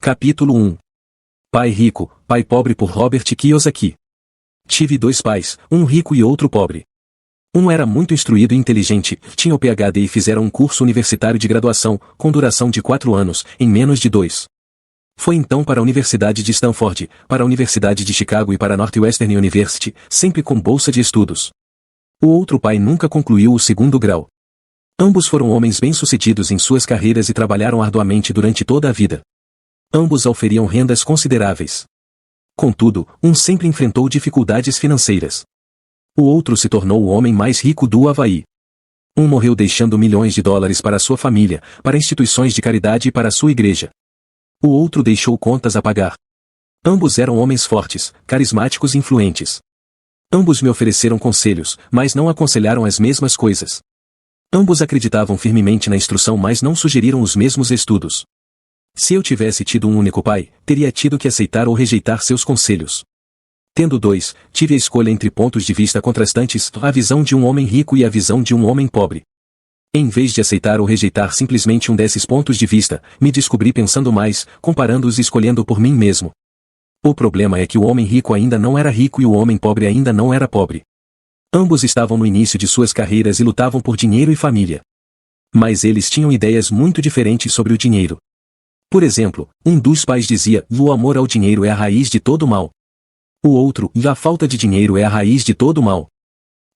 Capítulo 1. Pai Rico, Pai Pobre por Robert Kiyosaki. Tive dois pais, um rico e outro pobre. Um era muito instruído e inteligente, tinha o PhD e fizeram um curso universitário de graduação, com duração de 4 anos, em menos de 2. Foi então para a Universidade de Stanford, para a Universidade de Chicago e para a Northwestern University, sempre com bolsa de estudos. O outro pai nunca concluiu o segundo grau. Ambos foram homens bem-sucedidos em suas carreiras e trabalharam arduamente durante toda a vida. Ambos auferiam rendas consideráveis. Contudo, um sempre enfrentou dificuldades financeiras. O outro se tornou o homem mais rico do Havaí. Um morreu deixando milhões de dólares para sua família, para instituições de caridade e para sua igreja. O outro deixou contas a pagar. Ambos eram homens fortes, carismáticos e influentes. Ambos me ofereceram conselhos, mas não aconselharam as mesmas coisas. Ambos acreditavam firmemente na instrução, mas não sugeriram os mesmos estudos. Se eu tivesse tido um único pai, teria tido que aceitar ou rejeitar seus conselhos. Tendo dois, tive a escolha entre pontos de vista contrastantes, a visão de um homem rico e a visão de um homem pobre. Em vez de aceitar ou rejeitar simplesmente um desses pontos de vista, me descobri pensando mais, comparando-os e escolhendo por mim mesmo. O problema é que o homem rico ainda não era rico e o homem pobre ainda não era pobre. Ambos estavam no início de suas carreiras e lutavam por dinheiro e família. Mas eles tinham ideias muito diferentes sobre o dinheiro. Por exemplo, um dos pais dizia: o amor ao dinheiro é a raiz de todo mal. O outro: a falta de dinheiro é a raiz de todo mal.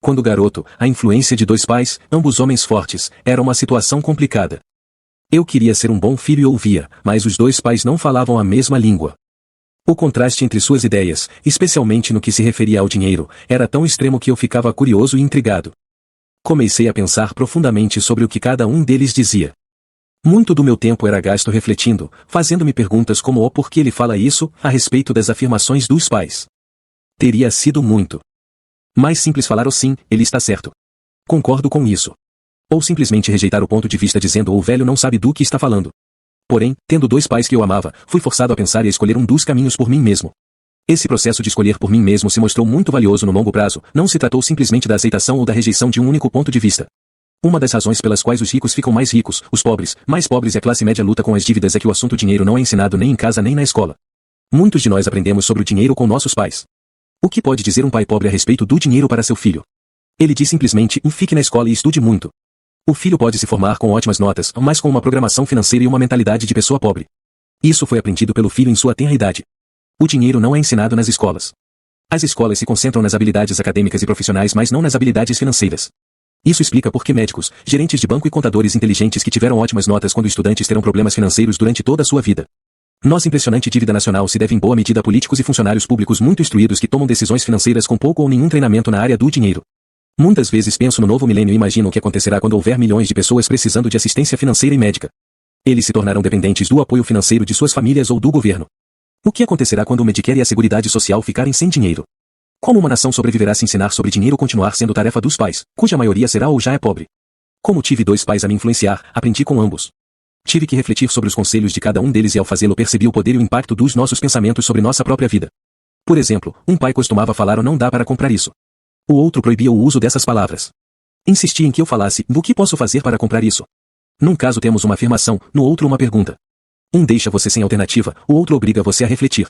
Quando garoto, a influência de dois pais, ambos homens fortes, era uma situação complicada. Eu queria ser um bom filho e ouvia, mas os dois pais não falavam a mesma língua. O contraste entre suas ideias, especialmente no que se referia ao dinheiro, era tão extremo que eu ficava curioso e intrigado. Comecei a pensar profundamente sobre o que cada um deles dizia. Muito do meu tempo era gasto refletindo, fazendo-me perguntas como o porquê ele fala isso, a respeito das afirmações dos pais. Teria sido muito mais simples falar sim, ele está certo. Concordo com isso. Ou simplesmente rejeitar o ponto de vista dizendo o velho não sabe do que está falando. Porém, tendo dois pais que eu amava, fui forçado a pensar e a escolher um dos caminhos por mim mesmo. Esse processo de escolher por mim mesmo se mostrou muito valioso no longo prazo, não se tratou simplesmente da aceitação ou da rejeição de um único ponto de vista. Uma das razões pelas quais os ricos ficam mais ricos, os pobres, mais pobres e a classe média luta com as dívidas é que o assunto dinheiro não é ensinado nem em casa nem na escola. Muitos de nós aprendemos sobre o dinheiro com nossos pais. O que pode dizer um pai pobre a respeito do dinheiro para seu filho? Ele diz simplesmente: fique na escola e estude muito. O filho pode se formar com ótimas notas, mas com uma programação financeira e uma mentalidade de pessoa pobre. Isso foi aprendido pelo filho em sua tenra idade. O dinheiro não é ensinado nas escolas. As escolas se concentram nas habilidades acadêmicas e profissionais, mas não nas habilidades financeiras. Isso explica por que médicos, gerentes de banco e contadores inteligentes que tiveram ótimas notas quando estudantes terão problemas financeiros durante toda a sua vida. Nossa impressionante dívida nacional se deve em boa medida a políticos e funcionários públicos muito instruídos que tomam decisões financeiras com pouco ou nenhum treinamento na área do dinheiro. Muitas vezes penso no novo milênio e imagino o que acontecerá quando houver milhões de pessoas precisando de assistência financeira e médica. Eles se tornarão dependentes do apoio financeiro de suas famílias ou do governo. O que acontecerá quando o Medicare e a Seguridade Social ficarem sem dinheiro? Como uma nação sobreviverá se ensinar sobre dinheiro continuar sendo tarefa dos pais, cuja maioria será ou já é pobre? Como tive dois pais a me influenciar, aprendi com ambos. Tive que refletir sobre os conselhos de cada um deles e ao fazê-lo percebi o poder e o impacto dos nossos pensamentos sobre nossa própria vida. Por exemplo, um pai costumava falar: não dá para comprar isso. O outro proibia o uso dessas palavras. Insistia em que eu falasse: o que posso fazer para comprar isso? Num caso temos uma afirmação, no outro uma pergunta. Um deixa você sem alternativa, o outro obriga você a refletir.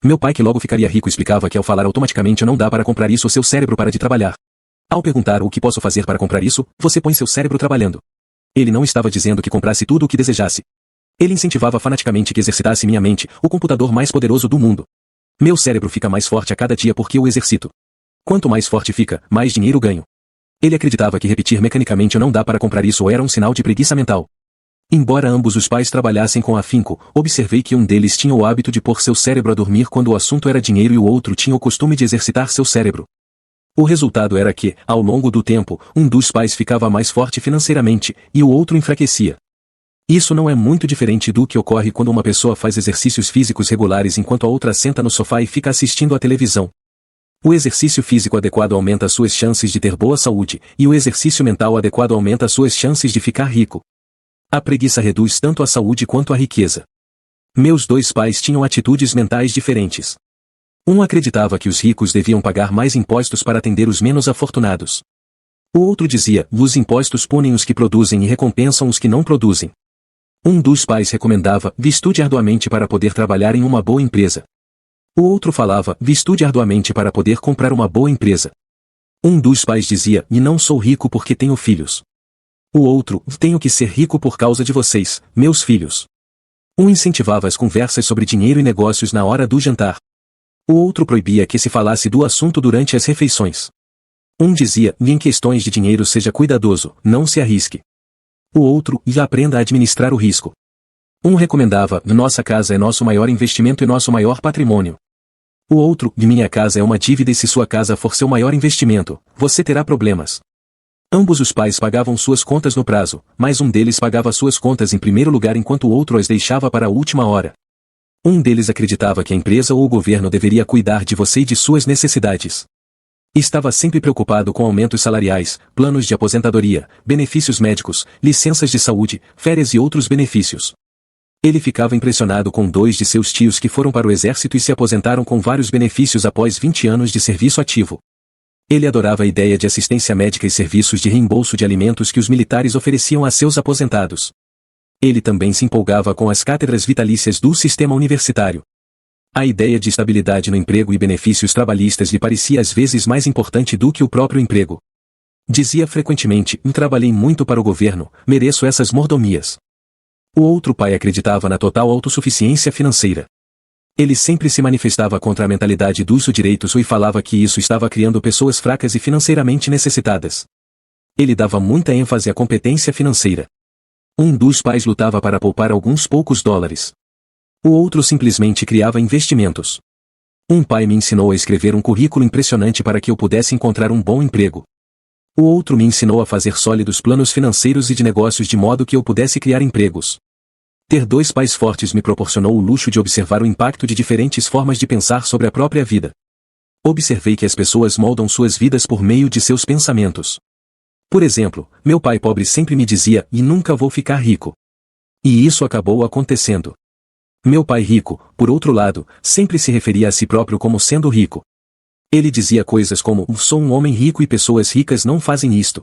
Meu pai, que logo ficaria rico, explicava que ao falar automaticamente não dá para comprar isso, seu cérebro para de trabalhar. Ao perguntar o que posso fazer para comprar isso, você põe seu cérebro trabalhando. Ele não estava dizendo que comprasse tudo o que desejasse. Ele incentivava fanaticamente que exercitasse minha mente, o computador mais poderoso do mundo. Meu cérebro fica mais forte a cada dia porque eu exercito. Quanto mais forte fica, mais dinheiro ganho. Ele acreditava que repetir mecanicamente não dá para comprar isso era um sinal de preguiça mental. Embora ambos os pais trabalhassem com afinco, observei que um deles tinha o hábito de pôr seu cérebro a dormir quando o assunto era dinheiro e o outro tinha o costume de exercitar seu cérebro. O resultado era que, ao longo do tempo, um dos pais ficava mais forte financeiramente, e o outro enfraquecia. Isso não é muito diferente do que ocorre quando uma pessoa faz exercícios físicos regulares enquanto a outra senta no sofá e fica assistindo à televisão. O exercício físico adequado aumenta suas chances de ter boa saúde, e o exercício mental adequado aumenta suas chances de ficar rico. A preguiça reduz tanto a saúde quanto a riqueza. Meus dois pais tinham atitudes mentais diferentes. Um acreditava que os ricos deviam pagar mais impostos para atender os menos afortunados. O outro dizia: os impostos punem os que produzem e recompensam os que não produzem. Um dos pais recomendava: estude arduamente para poder trabalhar em uma boa empresa. O outro falava: estude arduamente para poder comprar uma boa empresa. Um dos pais dizia: e não sou rico porque tenho filhos. O outro: tenho que ser rico por causa de vocês, meus filhos. Um incentivava as conversas sobre dinheiro e negócios na hora do jantar. O outro proibia que se falasse do assunto durante as refeições. Um dizia: em questões de dinheiro seja cuidadoso, não se arrisque. O outro: já aprenda a administrar o risco. Um recomendava: nossa casa é nosso maior investimento e nosso maior patrimônio. O outro: minha casa é uma dívida e se sua casa for seu maior investimento, você terá problemas. Ambos os pais pagavam suas contas no prazo, mas um deles pagava suas contas em primeiro lugar enquanto o outro as deixava para a última hora. Um deles acreditava que a empresa ou o governo deveria cuidar de você e de suas necessidades. Estava sempre preocupado com aumentos salariais, planos de aposentadoria, benefícios médicos, licenças de saúde, férias e outros benefícios. Ele ficava impressionado com 2 de seus tios que foram para o exército e se aposentaram com vários benefícios após 20 anos de serviço ativo. Ele adorava a ideia de assistência médica e serviços de reembolso de alimentos que os militares ofereciam a seus aposentados. Ele também se empolgava com as cátedras vitalícias do sistema universitário. A ideia de estabilidade no emprego e benefícios trabalhistas lhe parecia às vezes mais importante do que o próprio emprego. Dizia frequentemente: trabalhei muito para o governo, mereço essas mordomias. O outro pai acreditava na total autossuficiência financeira. Ele sempre se manifestava contra a mentalidade dos direitos e falava que isso estava criando pessoas fracas e financeiramente necessitadas. Ele dava muita ênfase à competência financeira. Um dos pais lutava para poupar alguns poucos dólares. O outro simplesmente criava investimentos. Um pai me ensinou a escrever um currículo impressionante para que eu pudesse encontrar um bom emprego. O outro me ensinou a fazer sólidos planos financeiros e de negócios de modo que eu pudesse criar empregos. Ter 2 pais fortes me proporcionou o luxo de observar o impacto de diferentes formas de pensar sobre a própria vida. Observei que as pessoas moldam suas vidas por meio de seus pensamentos. Por exemplo, meu pai pobre sempre me dizia: e nunca vou ficar rico. E isso acabou acontecendo. Meu pai rico, por outro lado, sempre se referia a si próprio como sendo rico. Ele dizia coisas como: sou um homem rico e pessoas ricas não fazem isto.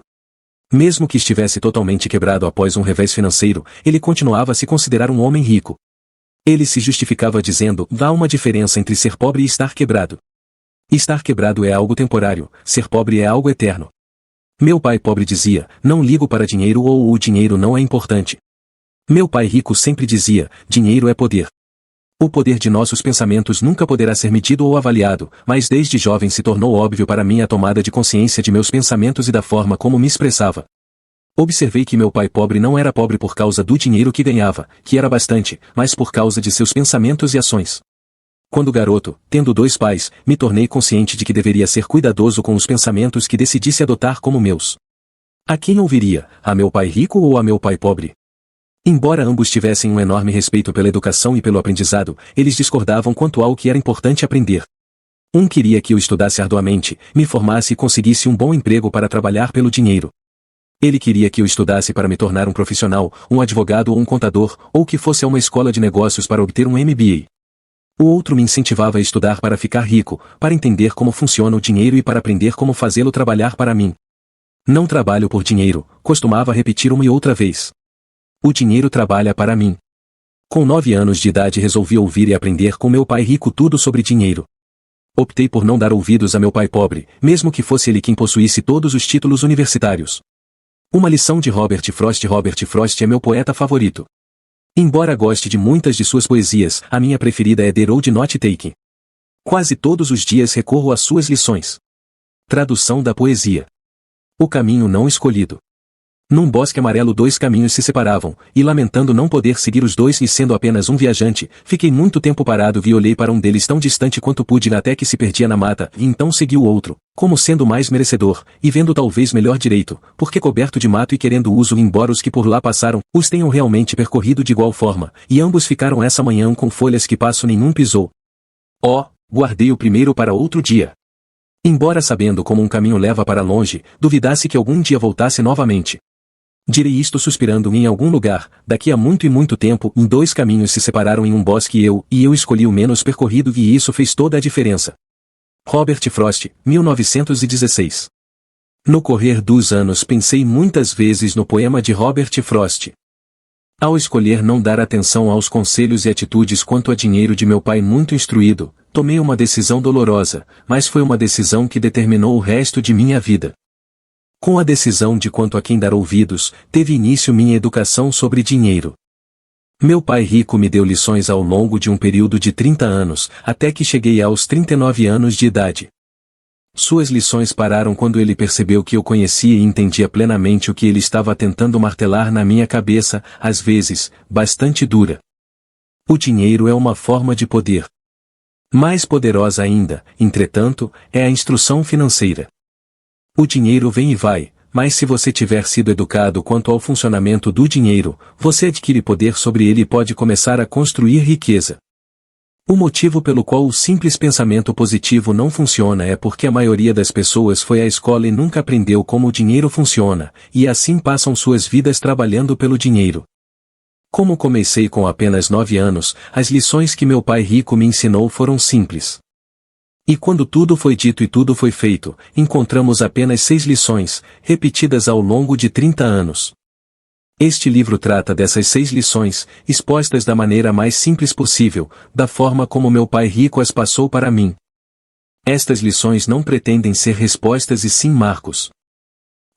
Mesmo que estivesse totalmente quebrado após um revés financeiro, ele continuava a se considerar um homem rico. Ele se justificava dizendo: há uma diferença entre ser pobre e estar quebrado. Estar quebrado é algo temporário, ser pobre é algo eterno. Meu pai pobre dizia: não ligo para dinheiro ou o dinheiro não é importante. Meu pai rico sempre dizia: dinheiro é poder. O poder de nossos pensamentos nunca poderá ser medido ou avaliado, mas desde jovem se tornou óbvio para mim a tomada de consciência de meus pensamentos e da forma como me expressava. Observei que meu pai pobre não era pobre por causa do dinheiro que ganhava, que era bastante, mas por causa de seus pensamentos e ações. Quando garoto, tendo 2 pais, me tornei consciente de que deveria ser cuidadoso com os pensamentos que decidisse adotar como meus. A quem ouviria, a meu pai rico ou a meu pai pobre? Embora ambos tivessem um enorme respeito pela educação e pelo aprendizado, eles discordavam quanto ao que era importante aprender. Um queria que eu estudasse arduamente, me formasse e conseguisse um bom emprego para trabalhar pelo dinheiro. Ele queria que eu estudasse para me tornar um profissional, um advogado ou um contador, ou que fosse a uma escola de negócios para obter um MBA. O outro me incentivava a estudar para ficar rico, para entender como funciona o dinheiro e para aprender como fazê-lo trabalhar para mim. Não trabalho por dinheiro, costumava repetir uma e outra vez. O dinheiro trabalha para mim. Com 9 anos de idade resolvi ouvir e aprender com meu pai rico tudo sobre dinheiro. Optei por não dar ouvidos a meu pai pobre, mesmo que fosse ele quem possuísse todos os títulos universitários. Uma lição de Robert Frost. Robert Frost é meu poeta favorito. Embora goste de muitas de suas poesias, a minha preferida é The Road Not Taken. Quase todos os dias recorro às suas lições. Tradução da poesia. O caminho não escolhido. Num bosque amarelo 2 caminhos se separavam, e lamentando não poder seguir os 2 e sendo apenas um viajante, fiquei muito tempo parado e olhei para um deles tão distante quanto pude até que se perdia na mata, e então segui o outro, como sendo mais merecedor, e vendo talvez melhor direito, porque coberto de mato e querendo uso embora os que por lá passaram, os tenham realmente percorrido de igual forma, e ambos ficaram essa manhã com folhas que passo nenhum pisou. Oh, guardei o primeiro para outro dia. Embora sabendo como um caminho leva para longe, duvidasse que algum dia voltasse novamente. Direi isto suspirando em algum lugar, daqui a muito e muito tempo, 2 caminhos se separaram em um bosque e eu escolhi o menos percorrido e isso fez toda a diferença. Robert Frost, 1916. No correr dos anos pensei muitas vezes no poema de Robert Frost. Ao escolher não dar atenção aos conselhos e atitudes quanto a dinheiro de meu pai muito instruído, tomei uma decisão dolorosa, mas foi uma decisão que determinou o resto de minha vida. Com a decisão de quanto a quem dar ouvidos, teve início minha educação sobre dinheiro. Meu pai rico me deu lições ao longo de um período de 30 anos, até que cheguei aos 39 anos de idade. Suas lições pararam quando ele percebeu que eu conhecia e entendia plenamente o que ele estava tentando martelar na minha cabeça, às vezes, bastante dura. O dinheiro é uma forma de poder. Mais poderosa ainda, entretanto, é a instrução financeira. O dinheiro vem e vai, mas se você tiver sido educado quanto ao funcionamento do dinheiro, você adquire poder sobre ele e pode começar a construir riqueza. O motivo pelo qual o simples pensamento positivo não funciona é porque a maioria das pessoas foi à escola e nunca aprendeu como o dinheiro funciona, e assim passam suas vidas trabalhando pelo dinheiro. Como comecei com apenas 9 anos, as lições que meu pai rico me ensinou foram simples. E quando tudo foi dito e tudo foi feito, encontramos apenas 6 lições, repetidas ao longo de 30 anos. Este livro trata dessas 6 lições, expostas da maneira mais simples possível, da forma como meu pai rico as passou para mim. Estas lições não pretendem ser respostas e sim marcos.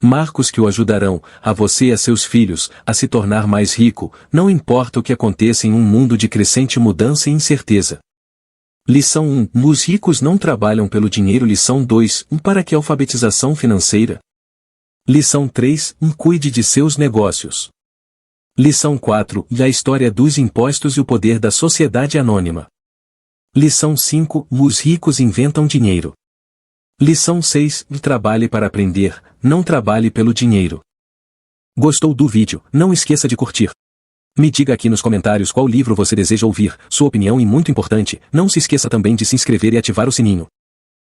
Marcos que o ajudarão, a você e a seus filhos, a se tornar mais rico, não importa o que aconteça em um mundo de crescente mudança e incerteza. Lição 1. Os ricos não trabalham pelo dinheiro. Lição 2. Para que alfabetização financeira? Lição 3. Cuide de seus negócios. Lição 4. A história dos impostos e o poder da sociedade anônima. Lição 5. Os ricos inventam dinheiro. Lição 6. Trabalhe para aprender, não trabalhe pelo dinheiro. Gostou do vídeo? Não esqueça de curtir. Me diga aqui nos comentários qual livro você deseja ouvir, sua opinião e muito importante, não se esqueça também de se inscrever e ativar o sininho.